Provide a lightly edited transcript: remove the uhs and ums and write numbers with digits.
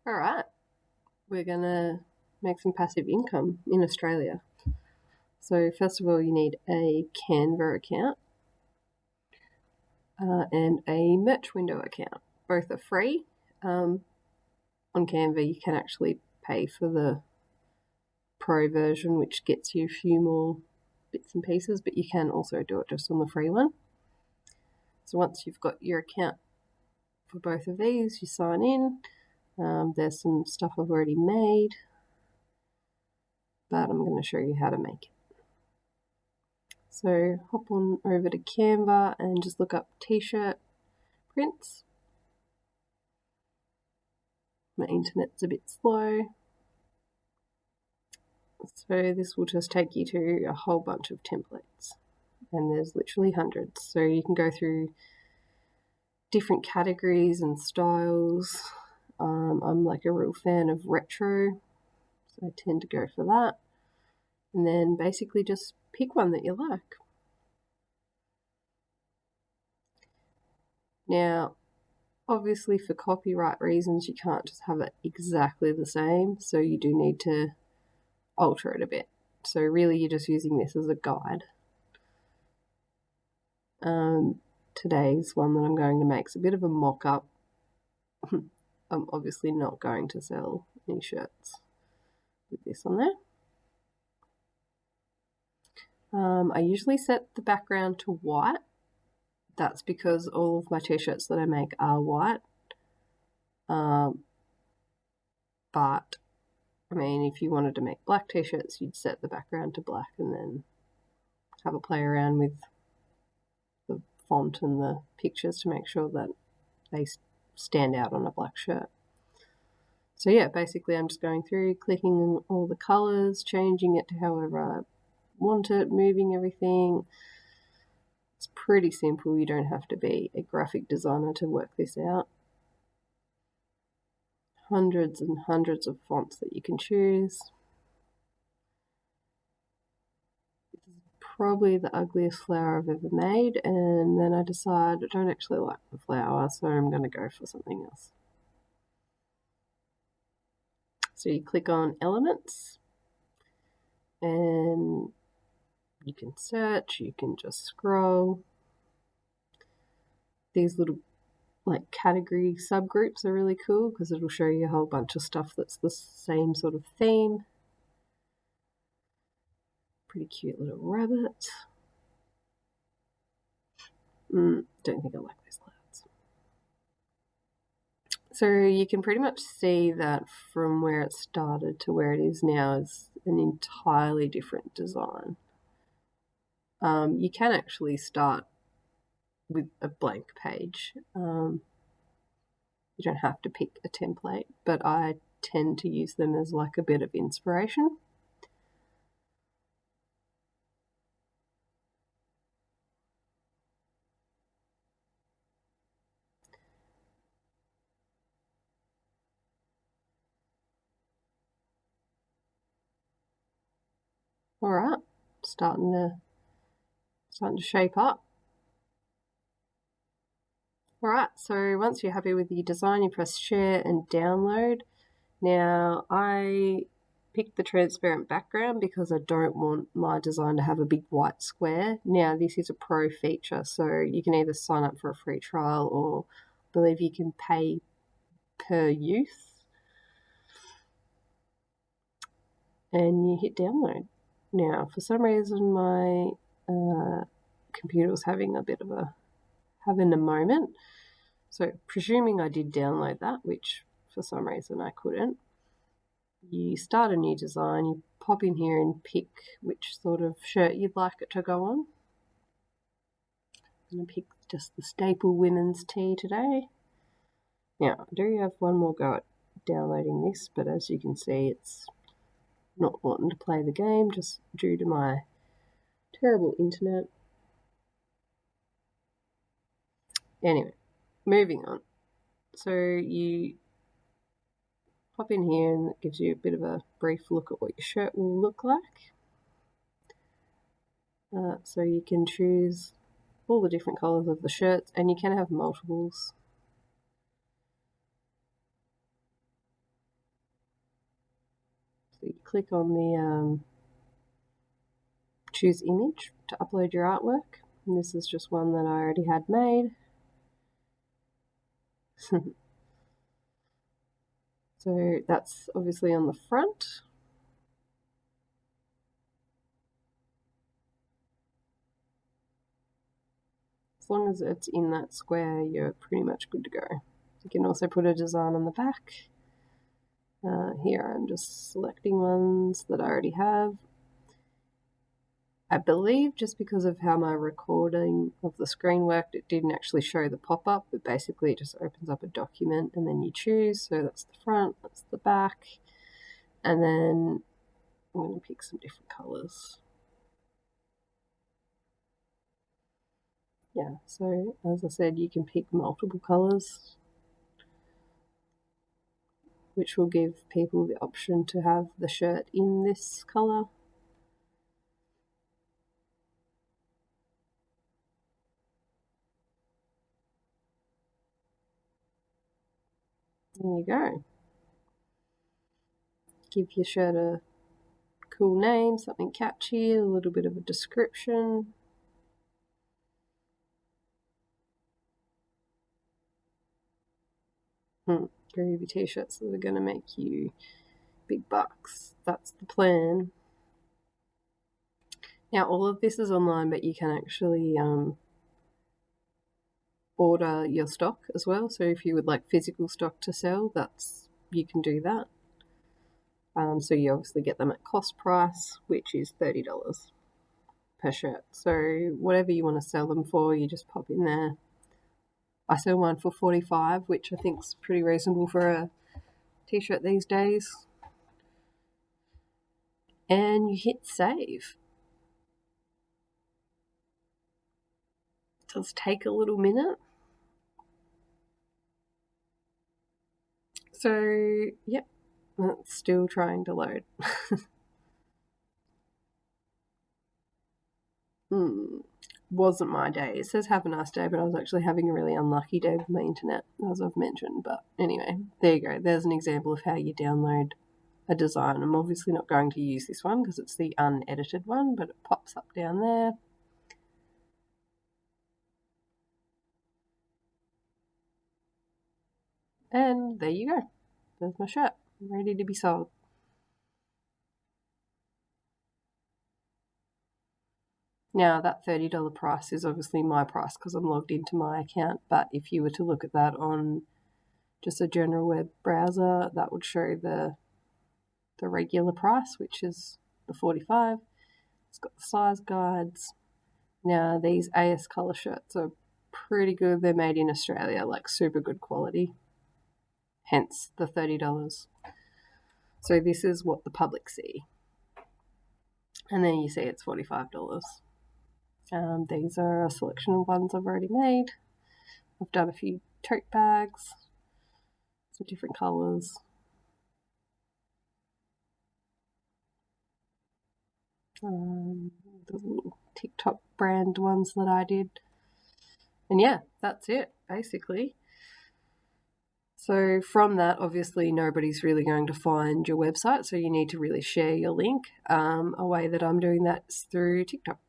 All right, we're going to make some passive income in Australia. So first of all, you need a Canva account and a Merch Window account. Both are free. On Canva, you can actually pay for the pro version, which gets you a few more bits and pieces, but you can also do it just on the free one. So once you've got your account for both of these, you sign in. There's some stuff I've already made, but I'm going to show you how to make it. So hop on over to Canva and just look up t-shirt prints. My internet's a bit slow. So this will just take you to a whole bunch of templates, and there's literally hundreds. So you can go through different categories and styles. I'm like a real fan of retro, so I tend to go for that. And then basically just pick one that you like. Now, obviously for copyright reasons, you can't just have it exactly the same, so you do need to alter it a bit. So really you're just using this as a guide. Today's one that I'm going to make is a bit of a mock-up. I'm obviously not going to sell any shirts with this on there. I usually set the background to white. That's because all of my t-shirts that I make are white. But I mean, if you wanted to make black t-shirts, you'd set the background to black and then have a play around with the font and the pictures to make sure that they stand out on a black shirt. So yeah, basically I'm just going through, clicking on all the colours, changing it to however I want it, moving everything. It's pretty simple. You don't have to be a graphic designer to work this out. Hundreds and hundreds of fonts that you can choose. This is probably the ugliest flower I've ever made, and then I decide I don't actually like the flower, so I'm going to go for something else. So you click on elements and you can search, you can just scroll. These little like category subgroups are really cool because it'll show you a whole bunch of stuff that's the same sort of theme. Pretty cute little rabbit. Don't think I like those clouds. So you can pretty much see that from where it started to where it is now is an entirely different design. You can actually start with a blank page. You don't have to pick a template, but I tend to use them as like a bit of inspiration. All right, starting to shape up. All right, so once you're happy with your design, you press share and download. Now, I picked the transparent background because I don't want my design to have a big white square. Now, this is a pro feature, so you can either sign up for a free trial or I believe you can pay per use. And you hit download. Now, for some reason, my computer was having a moment. So, presuming I did download that, which for some reason I couldn't, you start a new design, you pop in here and pick which sort of shirt you'd like it to go on. I'm going to pick just the staple women's tee today. Now, I do have one more go at downloading this, but as you can see, it's not wanting to play the game just due to my terrible internet. Anyway, moving on. So you pop in here and it gives you a bit of a brief look at what your shirt will look like. So you can choose all the different colours of the shirts and you can have multiples. So you click on the choose image to upload your artwork. And this is just one that I already had made. So that's obviously on the front. As long as it's in that square, you're pretty much good to go. You can also put a design on the back. Here I'm just selecting ones that I already have. I believe just because of how my recording of the screen worked, it didn't actually show the pop-up, but basically it just opens up a document and then you choose. So that's the front, that's the back, and then I'm going to pick some different colors. Yeah, so as I said, you can pick multiple colors, which will give people the option to have the shirt in this color. There you go. Give your shirt a cool name, something catchy, a little bit of a description. Groovy t-shirts that are going to make you big bucks. That's the plan. Now all of this is online, but you can actually order your stock as well. So if you would like physical stock to sell, you can do that. So you obviously get them at cost price, which is $30 per shirt. So whatever you want to sell them for, you just pop in there. I sell mine for $45, which I think is pretty reasonable for a t-shirt these days. And you hit save. It does take a little minute. So, yep, it's still trying to load. Wasn't my day. It says have a nice day, but I was actually having a really unlucky day with my internet, as I've mentioned. But anyway, there you go. There's an example of how you download a design. I'm obviously not going to use this one because it's the unedited one, but it pops up down there. And there you go. There's my shirt, ready to be sold. Now, that $30 price is obviously my price because I'm logged into my account, but if you were to look at that on just a general web browser, that would show the regular price, which is the $45. It's got the size guides. Now, these AS Colour shirts are pretty good. They're made in Australia, like super good quality, hence the $30. So this is what the public see. And then you see it's $45. These are a selection of ones I've already made. I've done a few tote bags, some different colours. The little TikTok brand ones that I did. And yeah, that's it, basically. So from that, obviously, nobody's really going to find your website, so you need to really share your link. A way that I'm doing that is through TikTok.